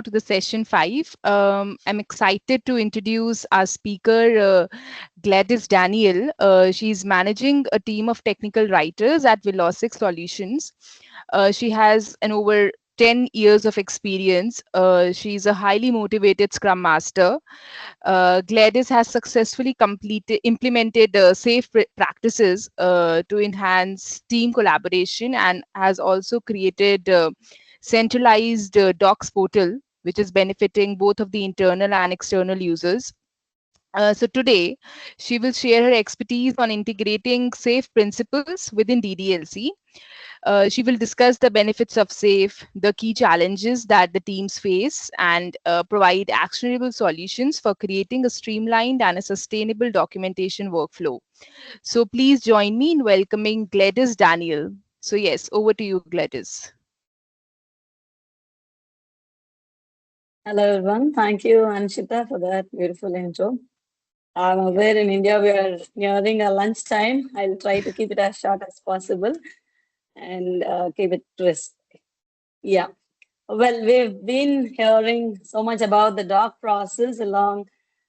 to the session 5. I'm excited to introduce our speaker, Gladys Daniel. She's managing a team of technical writers at Velocic Solutions. She has an over 10 years of experience. She's a highly motivated Scrum Master. Gladys has successfully implemented safe practices to enhance team collaboration and has also created centralized docs portal, which is benefiting both of the internal and external users. So today, she will share her expertise on integrating safe principles within DDLC. She will discuss the benefits of SAFE, the key challenges that the teams face, and provide actionable solutions for creating a streamlined and a sustainable documentation workflow. So please join me in welcoming Gladys Daniel. So yes, over to you, Gladys. Hello, everyone. Thank you, Anshita, for that beautiful intro. I'm aware in India we are nearing a lunchtime. I'll try to keep it as short as possible and keep it crisp. Yeah. Well, we've been hearing so much about the doc process along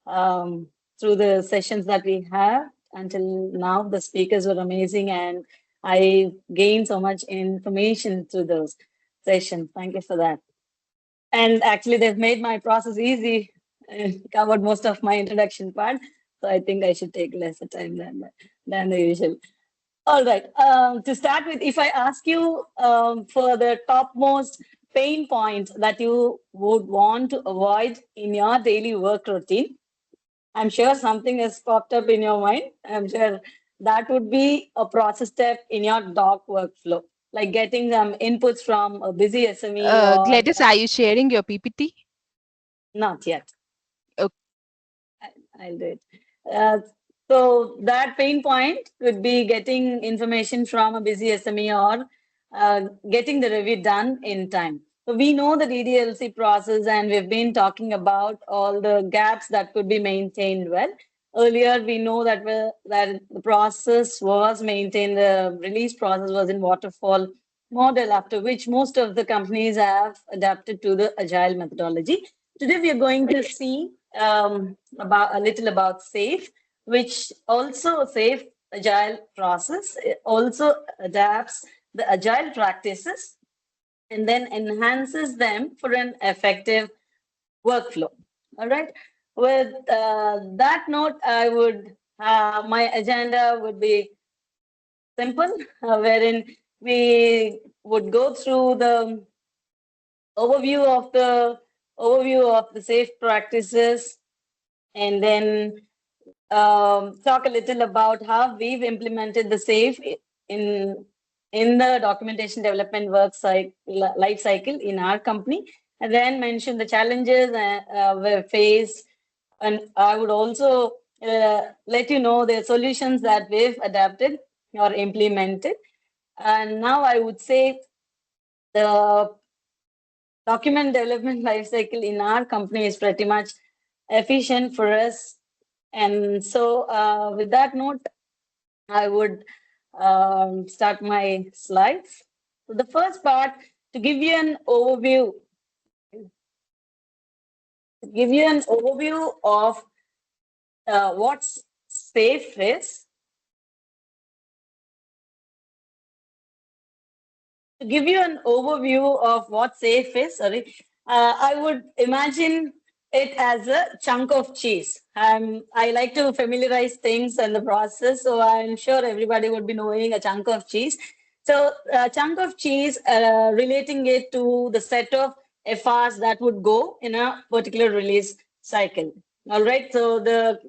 um, through the sessions that we have until now. The speakers were amazing, and I gained so much information through those sessions. Thank you for that. And actually, they've made my process easy and covered most of my introduction part. So I think I should take lesser time than the usual. All right. To start with, if I ask you for the topmost pain points that you would want to avoid in your daily work routine, I'm sure something has popped up in your mind. I'm sure that would be a process step in your doc workflow, like getting some inputs from a busy SME or Gladys, are you sharing your PPT? not yet. Okay. I'll do it. Uh, so that pain point could be getting information from a busy SME or getting the review done in time. So we know the DDLC process, and we've been talking about all the gaps that could be maintained well. Earlier, we know that that the process was maintained, the release process was in waterfall model, after which most of the companies have adapted to the agile methodology. Today, we are going to see about a little about SAFE, which also SAFE agile process. It also adapts the agile practices and then enhances them for an effective workflow. All right. With that note, I would my agenda would be simple, wherein we would go through the overview of the safe practices, and then talk a little about how we've implemented the SAFE in the documentation development life cycle in our company, and then mention the challenges we face. And I would also let you know the solutions that we've adapted or implemented. And now I would say the document development life cycle in our company is pretty much efficient for us. And so, with that note, I would start my slides. So the first part, to give you an overview, of what SAFE is. To give you an overview of what SAFE is, sorry, I would imagine it as a chunk of cheese. I like to familiarize things and the process, so I'm sure everybody would be knowing a chunk of cheese. So a chunk of cheese, relating it to the set of FRs that would go in a particular release cycle. All right. So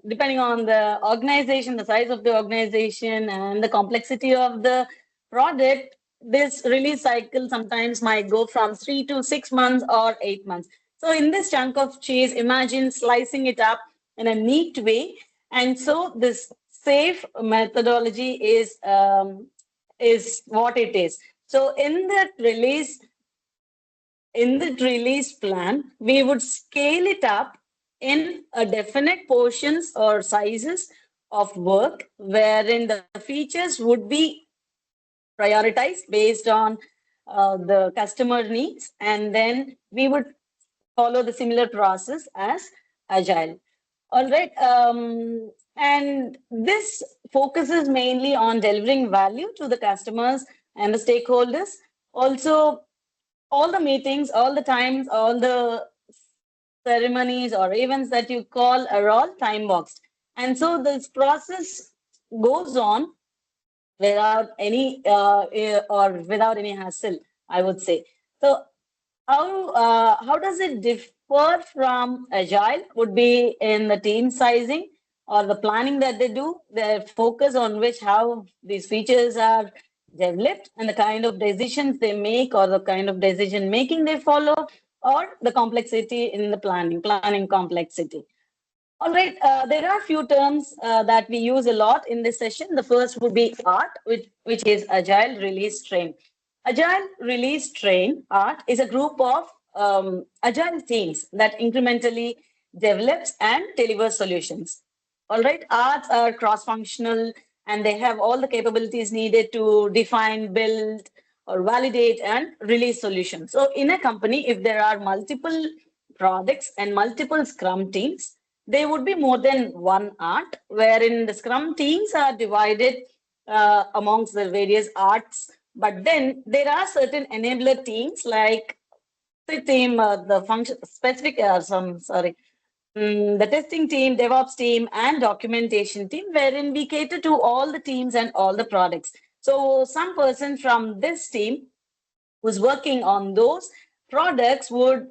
depending on the organization, the size of the organization, and the complexity of the product, this release cycle sometimes might go from 3 to 6 months or 8 months. So in this chunk of cheese, imagine slicing it up in a neat way. And so this safe methodology is what it is. So in the release plan, we would scale it up in a definite portions or sizes of work, wherein the features would be prioritized based on the customer needs, and then we would follow the similar process as Agile. All right. And this focuses mainly on delivering value to the customers and the stakeholders. Also, all the meetings, all the times, all the ceremonies or events that you call are all time boxed. And so this process goes on without any or without any hassle, I would say. So how does it differ from agile? Would be in the team sizing or the planning that they do, their focus on which how these features are developed, and the kind of decisions they make or the kind of decision making they follow, or the complexity in the planning complexity. All right, there are a few terms that we use a lot in this session. The first would be ART, which is Agile Release Train. Agile Release Train, ART, is a group of agile teams that incrementally develops and delivers solutions. All right, arts are cross-functional and they have all the capabilities needed to define, build, or validate and release solutions. So in a company, if there are multiple products and multiple Scrum teams, there would be more than one art, wherein the Scrum teams are divided amongst the various arts. But then there are certain enabler teams like the team, the function specific, the testing team, DevOps team, and documentation team, wherein we cater to all the teams and all the products. So some person from this team who's working on those products would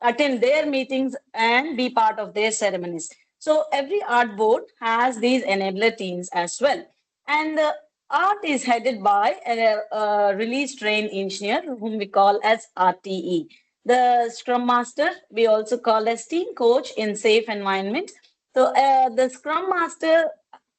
attend their meetings and be part of their ceremonies. So every art board has these enabler teams as well. And the art is headed by a release train engineer, whom we call as RTE. The Scrum Master, we also call as team coach in safe environment. So the Scrum Master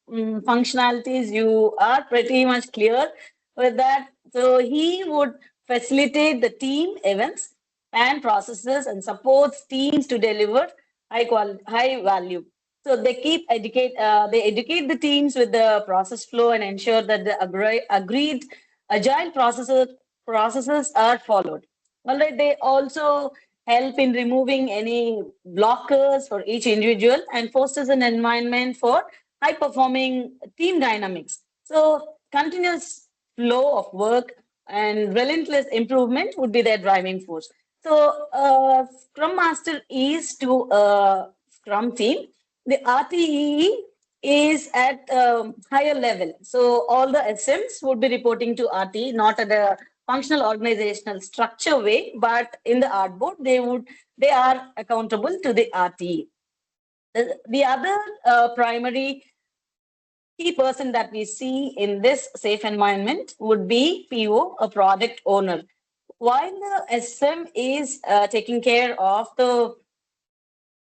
functionalities, you are pretty much clear with that. So he would facilitate the team events and processes and supports teams to deliver high value. So they educate the teams with the process flow and ensure that the agreed agile processes are followed. All right, they also help in removing any blockers for each individual and fosters an environment for high performing team dynamics. So continuous flow of work and relentless improvement would be their driving force. So Scrum Master is to a Scrum team. The RTE is at higher level. So all the SMs would be reporting to RTE, not at a functional organizational structure way, but in the artboard, they are accountable to the RTE. The other primary key person that we see in this safe environment would be PO, a product owner. While the SM is taking care of the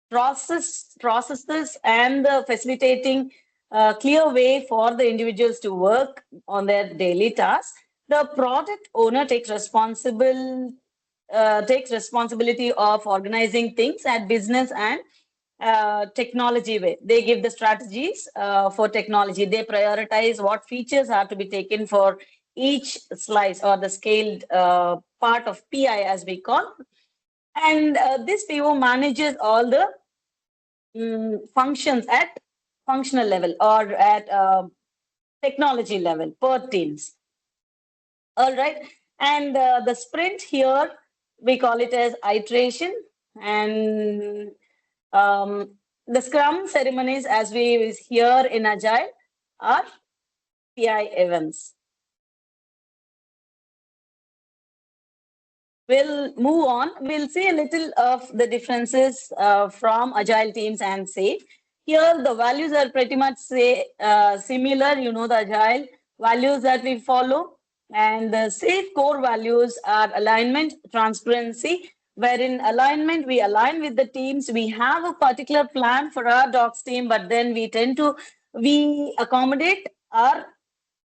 processes and the facilitating a clear way for the individuals to work on their daily tasks, the product owner takes responsibility of organizing things at business and technology way. They give the strategies for technology. They prioritize what features are to be taken for each slice or the scaled part of PI, as we call. And this PO manages all the functions at functional level or at technology level per teams. All right. And the sprint here, we call it as iteration. And the Scrum ceremonies, as we hear in Agile, are PI events. We'll move on. We'll see a little of the differences from Agile teams and SAFe. Here, the values are pretty much similar. You know, the Agile values that we follow. And the SAFe core values are alignment, transparency, wherein alignment, we align with the teams. We have a particular plan for our docs team, but then we accommodate our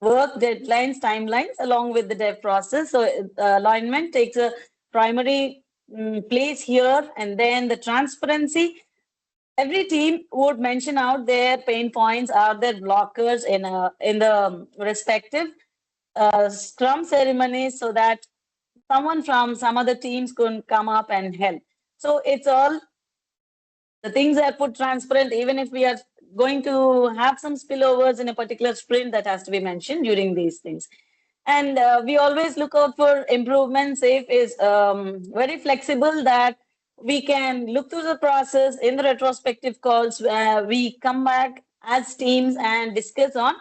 work deadlines, timelines along with the dev process. So alignment takes a primary place here, and then the transparency. Every team would mention out their pain points, are their blockers in the respective Scrum ceremonies, so that someone from some other teams could come up and help. So it's all the things are put transparent, even if we are going to have some spillovers in a particular sprint, that has to be mentioned during these things. And we always look out for improvement. Safe is very flexible, that we can look through the process in the retrospective calls. We come back as teams and discuss on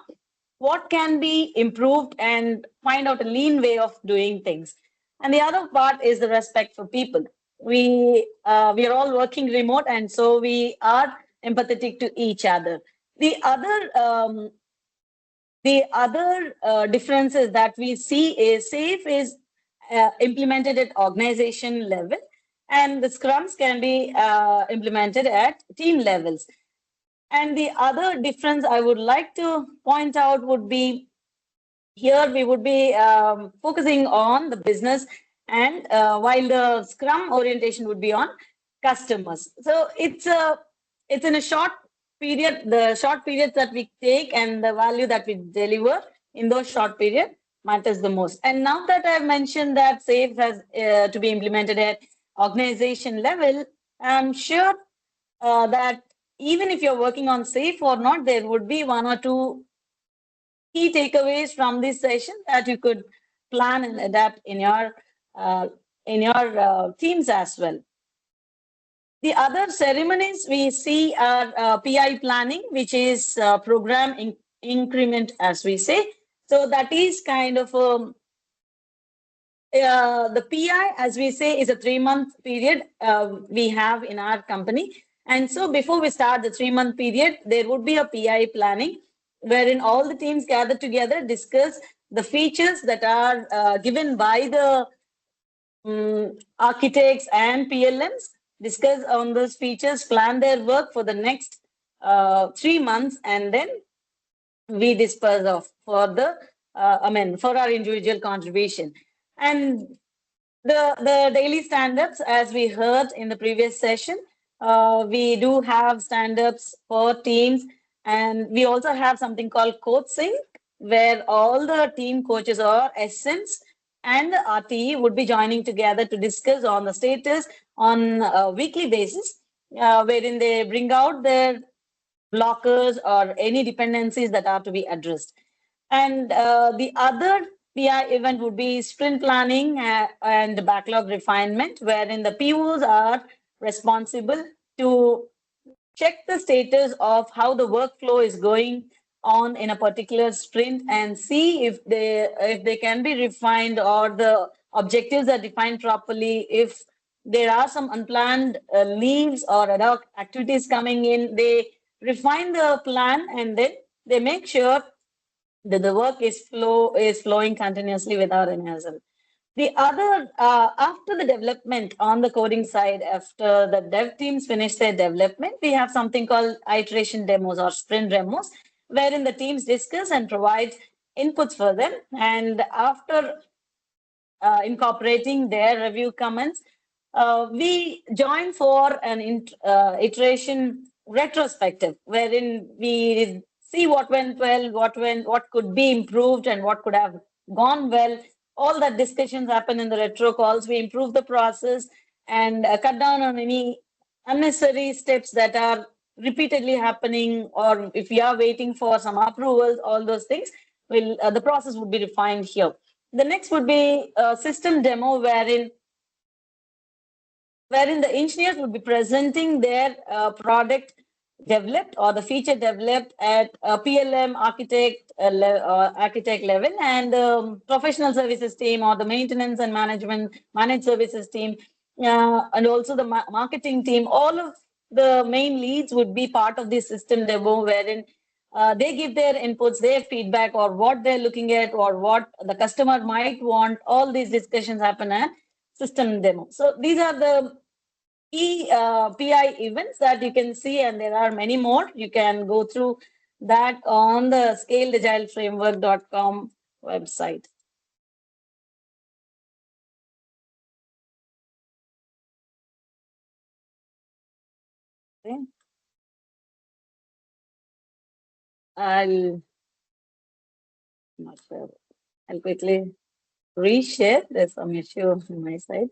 what can be improved and find out a lean way of doing things. And the other part is the respect for people. We are all working remote, and so we are empathetic to each other. The other differences that we see is safe is implemented at organization level, and the scrums can be implemented at team levels. And the other difference I would like to point out would be, here we would be focusing on the business, and while the scrum orientation would be on customers. So it's in a short period, the short periods that we take and the value that we deliver in those short period matters the most. And now that I've mentioned that safe has to be implemented at organization level, I'm sure that even if you're working on safe or not, there would be one or two key takeaways from this session that you could plan and adapt uh, in your teams as well. The other ceremonies we see are PI planning, which is program increment, as we say. So that is kind of the PI, as we say, is a 3-month period we have in our company. And so before we start the 3-month period, there would be a PI planning wherein all the teams gather together, discuss the features that are given by the architects and PLMs, discuss on those features, plan their work for the next 3 months, and then we disperse off for the, for our individual contribution. And the daily stand-ups, as we heard in the previous session, we do have stand-ups for teams, and we also have something called coach sync, where all the team coaches or SMs and the RTE would be joining together to discuss on the status on a weekly basis, wherein they bring out their blockers or any dependencies that are to be addressed. And the other PI event would be sprint planning and backlog refinement, wherein the POs are responsible to check the status of how the workflow is going on in a particular sprint and see if they can be refined or the objectives are defined properly. If there are some unplanned leaves or ad hoc activities coming in, they refine the plan, and then they make sure that the work is flowing continuously without any hassle. The other, after the development on the coding side, after the dev teams finish their development, we have something called iteration demos or sprint demos, wherein the teams discuss and provide inputs for them. And after incorporating their review comments, we join for an iteration retrospective, wherein we see what went well, what could be improved, and what could have gone well. All that discussions happen in the retro calls. We improve the process and cut down on any unnecessary steps that are repeatedly happening, or if we are waiting for some approvals, all those things will the process would be refined here. The next would be a system demo, wherein the engineers would be presenting their product developed or the feature developed at a PLM architect level, and the professional services team or the maintenance and managed services team, and also the marketing team. All of the main leads would be part of this system demo, wherein they give their inputs, their feedback, or what they're looking at, or what the customer might want. All these discussions happen at system demo. So these are the key PI events that you can see, and there are many more. You can go through that on the scaledagileframework.com website. Okay. I'll not sure. I'll quickly reshare. There's some issue on my side.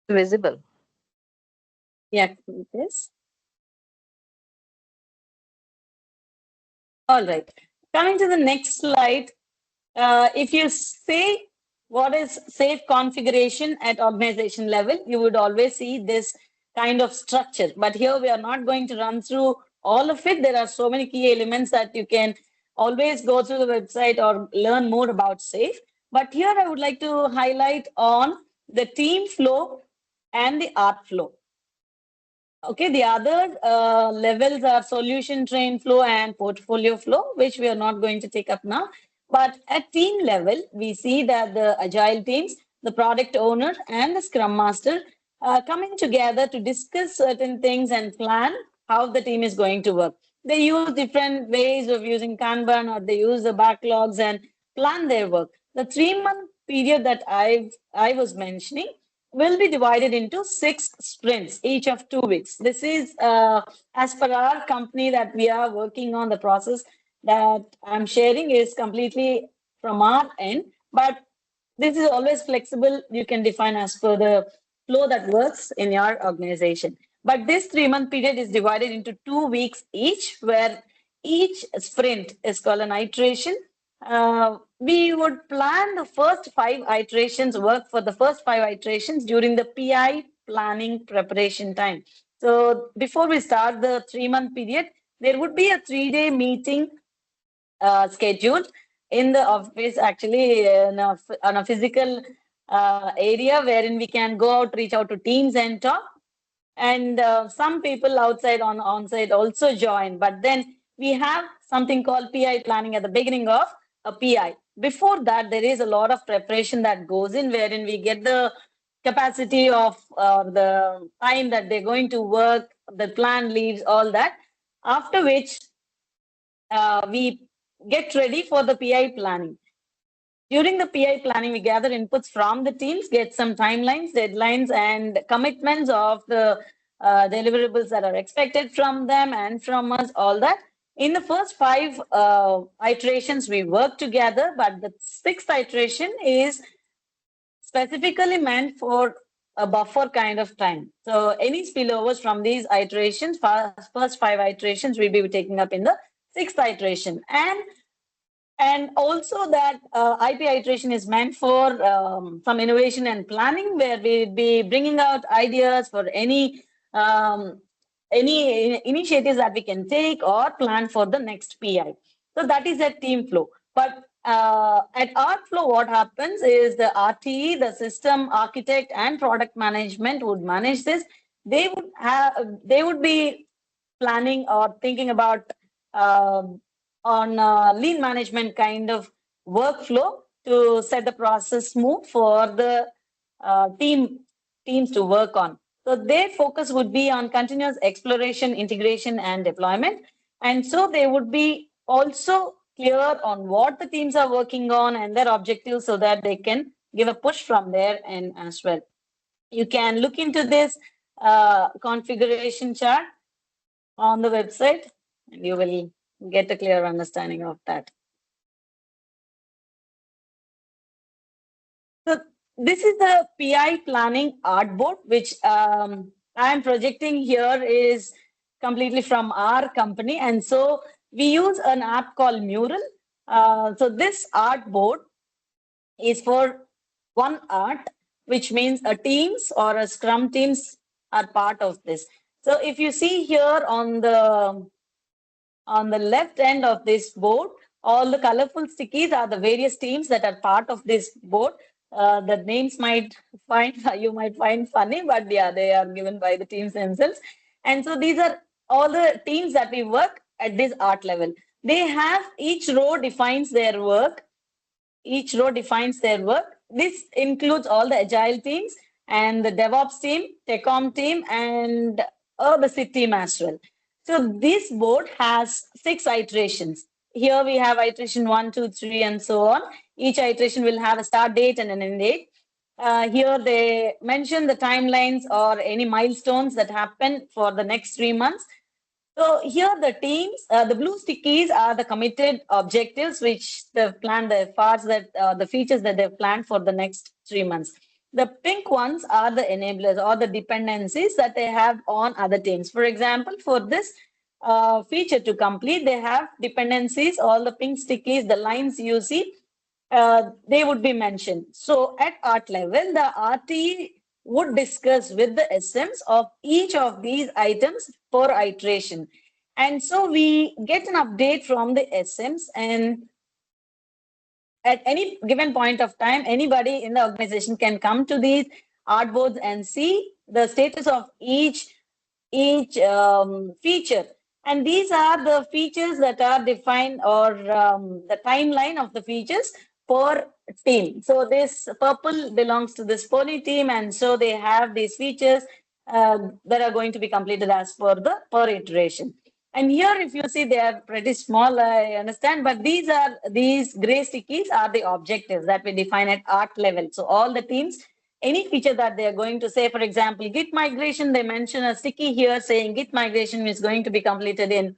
Visible. Yeah, it is. All right. Coming to the next slide, if you say what is safe configuration at organization level, you would always see this kind of structure. But here we are not going to run through all of it. There are so many key elements that you can always go through the website or learn more about safe. But here I would like to highlight on the team flow and the art flow. Okay, the other levels are solution train flow and portfolio flow, which we are not going to take up now. But at team level, we see that the agile teams, the product owner, and the scrum master are coming together to discuss certain things and plan how the team is going to work. They use different ways of using Kanban, or they use the backlogs and plan their work. The 3 month period that I was mentioning will be divided into 6 sprints, each of 2 weeks. This is as per our company that we are working on. The process that I'm sharing is completely from our end, but this is always flexible. You can define as per the flow that works in your organization. But this 3 month period is divided into 2 weeks each, where each sprint is called an iteration. We would plan the first 5 iterations, work for the first 5 iterations during the PI planning preparation time. So before we start the 3 month period, there would be a 3 day meeting scheduled in the office, actually on a physical area wherein we can go out, reach out to teams and talk. And some people outside on site also join. But then we have something called PI planning at the beginning of a PI. Before that, there is a lot of preparation that goes in, wherein we get the capacity of the time that they're going to work, the plan leaves, all that. After which we get ready for the PI planning. During the PI planning, we gather inputs from the teams, get some timelines, deadlines, and commitments of the deliverables that are expected from them and from us, all that. In the first 5 iterations, we work together, but the 6th iteration is specifically meant for a buffer kind of time. So any spillovers from these iterations, first 5 iterations, will be taking up in the 6th iteration. And also that IP iteration is meant for some innovation and planning, where we'll be bringing out ideas for any initiatives that we can take or plan for the next PI. So that is a team flow. But at art flow, what happens is the RTE, the system architect, and product management would manage this. They would be planning or thinking about on lean management kind of workflow to set the process smooth for the teams to work on. So their focus would be on continuous exploration, integration, and deployment. And so they would be also clear on what the teams are working on and their objectives, so that they can give a push from there and as well. You can look into this configuration chart on the website, and you will get a clear understanding of that. So this is the PI planning artboard, which I am projecting here is completely from our company. And so we use an app called Mural. So this artboard is for one art, which means a teams or a scrum teams are part of this. So if you see here on the left end of this board, all the colorful stickies are the various teams that are part of this board. The names might find you might find funny, but yeah, they are given by the teams themselves. And so these are all the teams that we work at this art level. They have each row defines their work. Each row defines their work. This includes all the agile teams and the DevOps team, TechOm team, and the SIT team as well. So this board has 6 iterations. Here we have iteration 1, 2, 3, and so on. Each iteration will have a start date and an end date. Here they mention the timelines or any milestones that happen for the next 3 months. So here the teams, the blue stickies are the committed objectives which they've planned, the parts that the features that they've planned for the next 3 months. The pink ones are the enablers or the dependencies that they have on other teams. For example, for this feature to complete, they have dependencies, all the pink stickies, the lines you see, they would be mentioned. So at art level, the RT would discuss with the SMs of each of these items per iteration. And so we get an update from the SMs, and at any given point of time, anybody in the organization can come to these artboards and see the status of each feature. And these are the features that are defined, or the timeline of the features per team. So this purple belongs to this pony team, and so they have these features that are going to be completed as per the per iteration. And here, if you see, they are pretty small, I understand, but these gray stickies are the objectives that we define at art level. So all the teams, any feature that they are going to say, for example, Git migration, they mention a sticky here saying Git migration is going to be completed in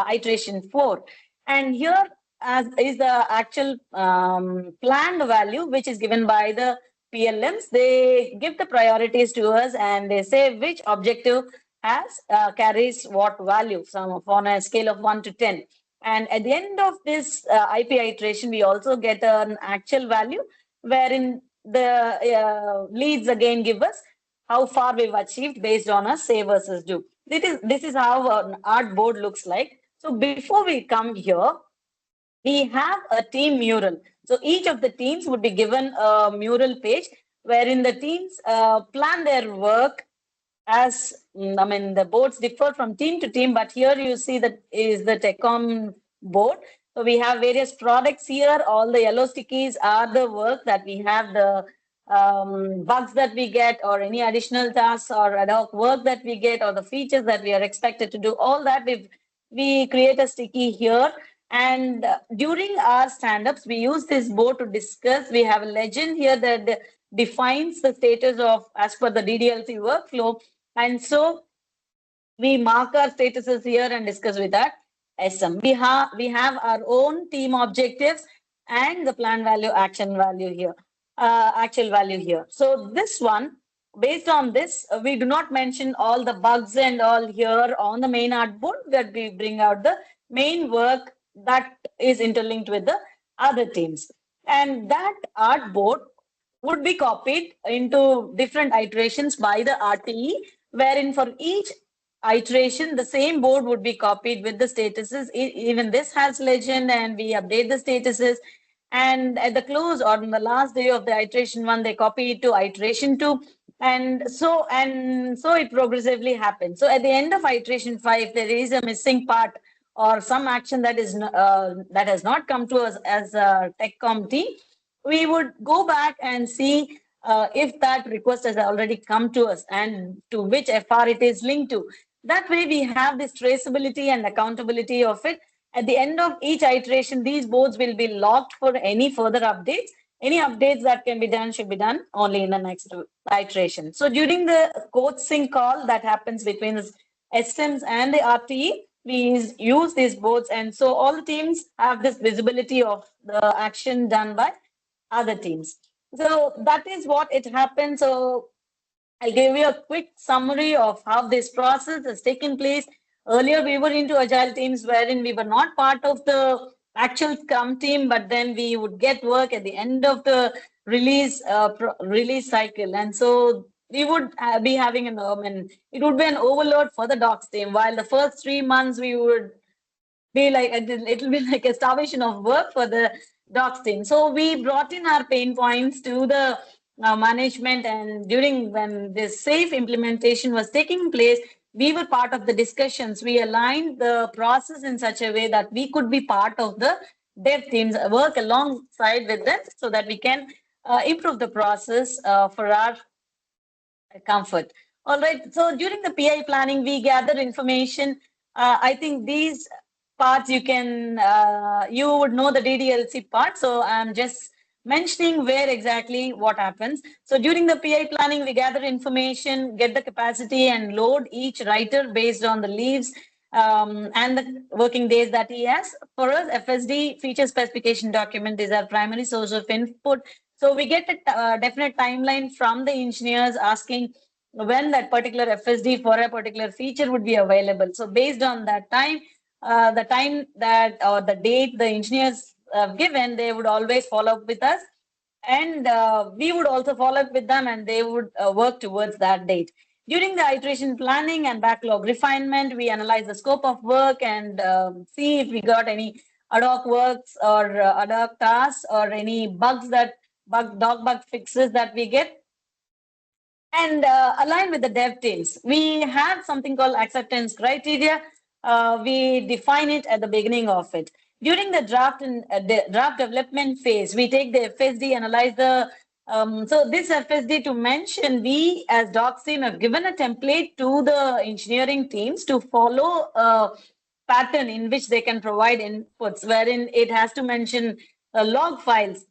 iteration 4. And here as is the actual planned value, which is given by the PLMs. They give the priorities to us and they say which objective has carries what value on a scale of 1 to 10. And at the end of this IP iteration, we also get an actual value wherein the leads again give us how far we've achieved based on a say versus do. This is how an art board looks like. So before we come here, we have a team mural. So each of the teams would be given a mural page wherein the teams plan their work as I mean, the boards differ from team to team, but here you see that is the TechCom board. So we have various products here. All the yellow stickies are the work that we have, the bugs that we get, or any additional tasks or ad hoc work that we get, or the features that we are expected to do. All that we create a sticky here. And during our stand-ups, we use this board to discuss. We have a legend here that defines the status of as per the DDLC workflow. And so we mark our statuses here and discuss with that SM. We have our own team objectives and the plan value, action value here, actual value here. So this one, based on this, we do not mention all the bugs and all here on the main artboard, that we bring out the main work that is interlinked with the other teams. And that artboard would be copied into different iterations by the RTE, wherein for each iteration, the same board would be copied with the statuses. Even this has legend, and we update the statuses. And at the close or on the last day of the iteration 1, they copy it to iteration 2. And so it progressively happens. So at the end of iteration 5, if there is a missing part or some action that has not come to us as a TechCom team, we would go back and see if that request has already come to us and to which FR it is linked to. That way, we have this traceability and accountability of it. At the end of each iteration, these boards will be logged for any further updates. Any updates that can be done should be done only in the next iteration. So during the code sync call that happens between the SMs and the RTE, we use these boards. And so all the teams have this visibility of the action done by other teams. So that is what it happens. So I'll give you a quick summary of how this process has taken place. Earlier, we were into agile teams wherein we were not part of the actual Scrum team, but then we would get work at the end of the release cycle, and so we would be having and it would be an overload for the docs team. While the first 3 months we would be like it'll be like a starvation of work for the docs team. So we brought in our pain points to the management, and during when this safe implementation was taking place, we were part of the discussions. We aligned the process in such a way that we could be part of the dev teams, work alongside with them so that we can improve the process for our comfort. All right. So during the PI planning, we gather information. I think these parts you would know the DDLC part. So I'm just mentioning where exactly what happens. So during the PI planning, we gather information, get the capacity, and load each writer based on the leaves and the working days that he has. For us, FSD feature specification document is our primary source of input. So we get a definite timeline from the engineers asking when that particular FSD for a particular feature would be available. So based on that time, the time that or the date the engineers given, they would always follow up with us, and we would also follow up with them, and they would work towards that date. During the iteration planning and backlog refinement, we analyze the scope of work and see if we got any ad hoc works or ad hoc tasks or any bugs that dog bug fixes that we get, and align with the dev teams. We have something called acceptance criteria. We define it at the beginning of it. During the draft and draft development phase, we take the FSD, analyze the so this FSD, to mention, we as docs team have given a template to the engineering teams to follow a pattern in which they can provide inputs, wherein it has to mention log files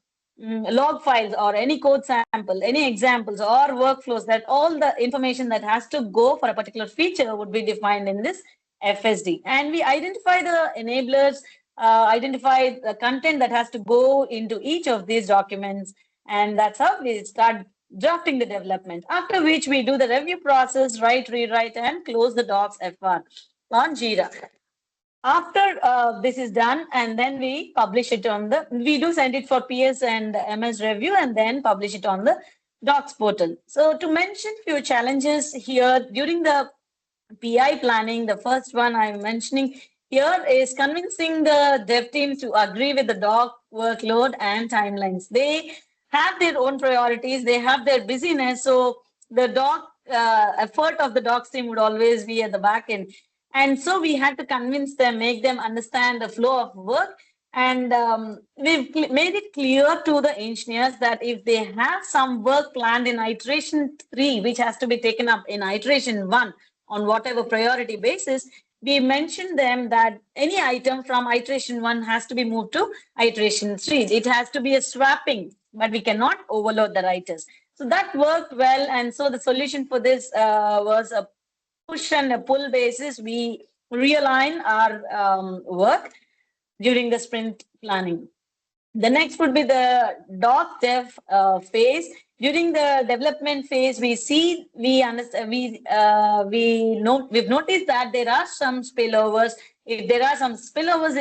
or any code sample, any examples or workflows, that all the information that has to go for a particular feature would be defined in this FSD. And we identify the enablers, identify the content that has to go into each of these documents. And that's how we start drafting the development. After which we do the review process, write, rewrite, and close the docs FR on Jira. After this is done, and then we publish it on we do send it for PS and MS review, and then publish it on the docs portal. So to mention few challenges here during the PI planning, the first one I'm mentioning here is convincing the dev team to agree with the doc workload and timelines. They have their own priorities, they have their busyness, so the doc effort of the docs team would always be at the back end. And so we had to convince them, make them understand the flow of work. And we've made it clear to the engineers that if they have some work planned in iteration 3, which has to be taken up in iteration 1 on whatever priority basis, we mentioned them that any item from iteration 1 has to be moved to iteration 3. It has to be a swapping, but we cannot overload the writers. So that worked well. And so the solution for this was a push and a pull basis. We realign our work during the sprint planning. The next would be the doc dev phase. During the development phase, we understand, we've noticed that there are some spillovers. If there are some spillovers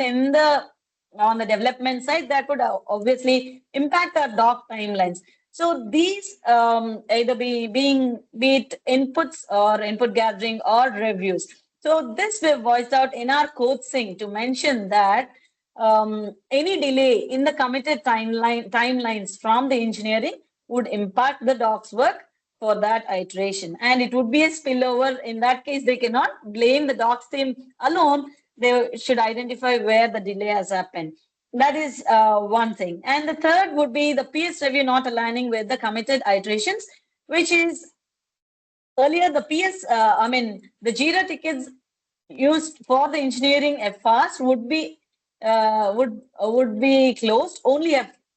on the development side, that would obviously impact our doc timelines. So these either be it inputs or input gathering or reviews. So this we've voiced out in our code sync to mention that any delay in the committed timelines from the engineering would impact the docs work for that iteration, and it would be a spillover. In that case, they cannot blame the docs team alone. They should identify where the delay has happened. That is one thing. And the third would be the PS review not aligning with the committed iterations, which is earlier the the Jira tickets used for the engineering FRs would be closed only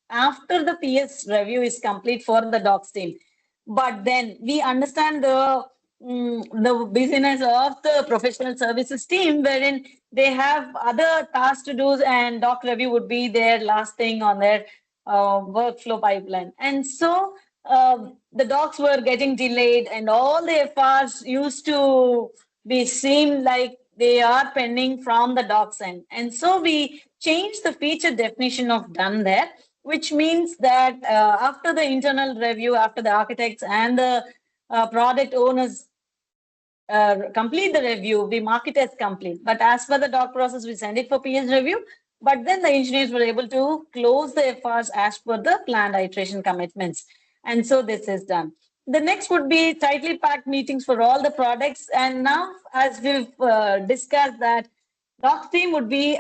after the PS review is complete for the docs team. But then we understand the busyness of the professional services team, wherein they have other tasks to do, and doc review would be their last thing on their workflow pipeline. And so the docs were getting delayed, and all the FRs used to be seemed like they are pending from the docs end. And so we changed the feature definition of done there, which means that after the internal review, after the architects and the product owners complete the review, we mark it as complete. But as per the doc process, we send it for PS review. But then the engineers were able to close the FRs as per the planned iteration commitments. And so this is done. The next would be tightly packed meetings for all the products. And now, as we've discussed, that docs team would be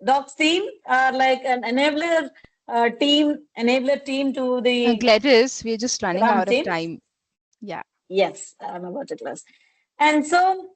docs team are like an enabler team to the Gladys, we're just running Scrum out of team. time. Yeah. Yes, I'm about to close. And so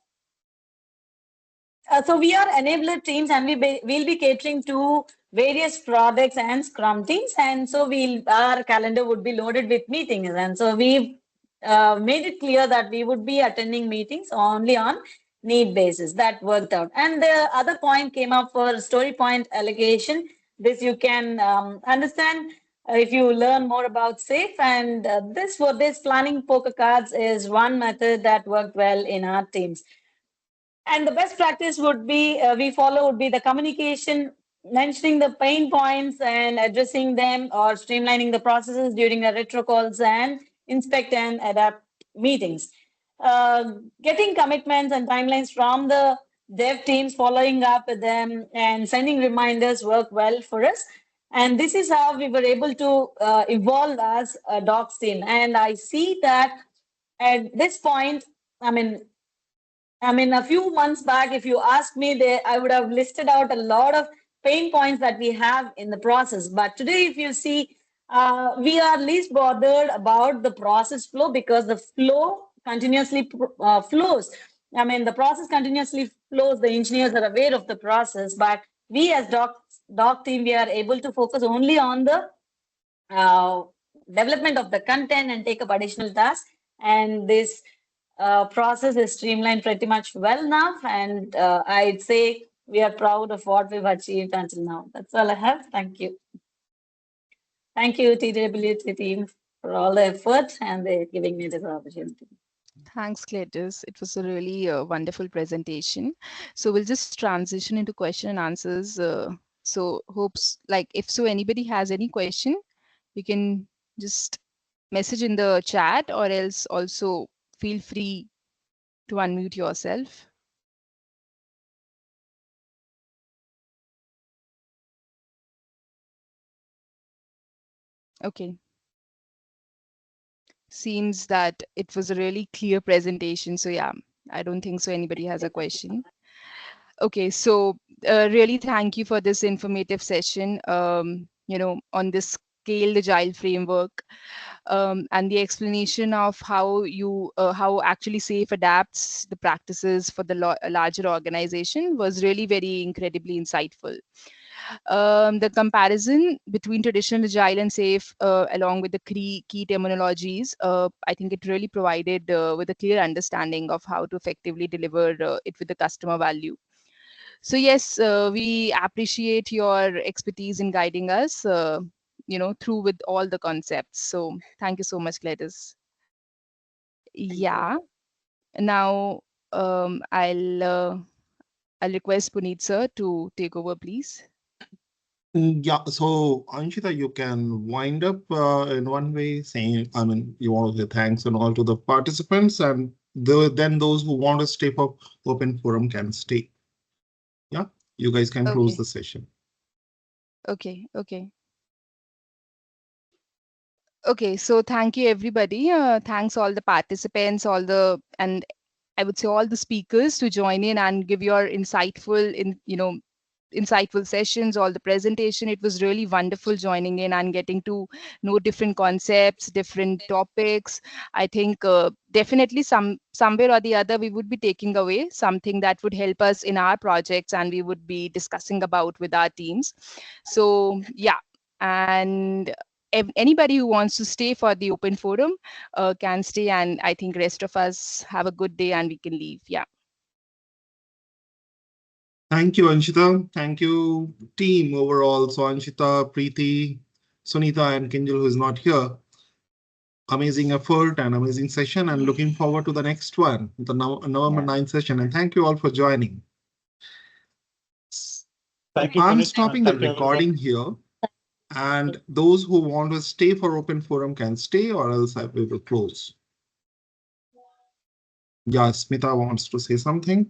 so we are enabler teams, and we'll be catering to various products and Scrum teams. And so our calendar would be loaded with meetings. And so we've made it clear that we would be attending meetings only on need basis. That worked out. And the other point came up for story point allocation. This you can understand. if you learn more about SAFE. And this for this planning poker cards is one method that worked well in our teams. And the best practice would be we follow would be the communication, mentioning the pain points and addressing them, or streamlining the processes during the retro calls and inspect and adapt meetings. Getting commitments and timelines from the dev teams, following up with them and sending reminders work well for us. And this is how we were able to evolve as a docs team. And I see that at this point, I mean, a few months back, if you asked me, I would have listed out a lot of pain points that we have in the process. But today, if you see, we are least bothered about the process flow because the flow continuously flows. The process continuously flows. The engineers are aware of the process, but we as doc team, we are able to focus only on the uh, development of the content and take up additional tasks. And this process is streamlined pretty much well now. And I'd say we are proud of what we've achieved until now. That's all I have. Thank you. Thank you, TWT team, for all the effort and giving me this opportunity. Thanks, Gladys. It was a really wonderful presentation. So we'll just transition into question and answers. So hopes like if so anybody has any question, you can just message in the chat or else also feel free to unmute yourself. Okay. Seems that it was a really clear presentation. So yeah, I don't think so anybody has a question. Okay, so really thank you for this informative session, on this scaled agile framework, and the explanation of how actually SAFE adapts the practices for the larger organization was really very incredibly insightful. The comparison between traditional agile and SAFE, along with the key terminologies, I think it really provided with a clear understanding of how to effectively deliver it with the customer value. So yes, we appreciate your expertise in guiding us, through with all the concepts. So thank you so much, Gladys. Thank you. Yeah. Now I'll request Puneet sir to take over, please. Yeah, so Anshita, you can wind up in one way saying, you want to say thanks and all to the participants, and then those who want to stay for open forum can stay. Yeah, you guys can close Okay. the session. Okay. Okay, so thank you everybody. Thanks all the participants, and I would say all the speakers to join in and give your insightful sessions, all the presentation. It was really wonderful joining in and getting to know different concepts, different topics. I think definitely somewhere or the other we would be taking away something that would help us in our projects and we would be discussing about with our teams. So yeah, and anybody who wants to stay for the open forum can stay, and I think rest of us have a good day and we can leave. Yeah. Thank you, Anshita. Thank you, team overall. So Anshita, Preeti, Sunita, and Kinjal, who is not here. Amazing effort and amazing session, and looking forward to the next one, the November 9th session. And thank you all for joining. Thank you, I'm Puneet. stopping the Thank you, everyone. recording here. And those who want to stay for open forum can stay, or else we will close. Yeah, Smita wants to say something.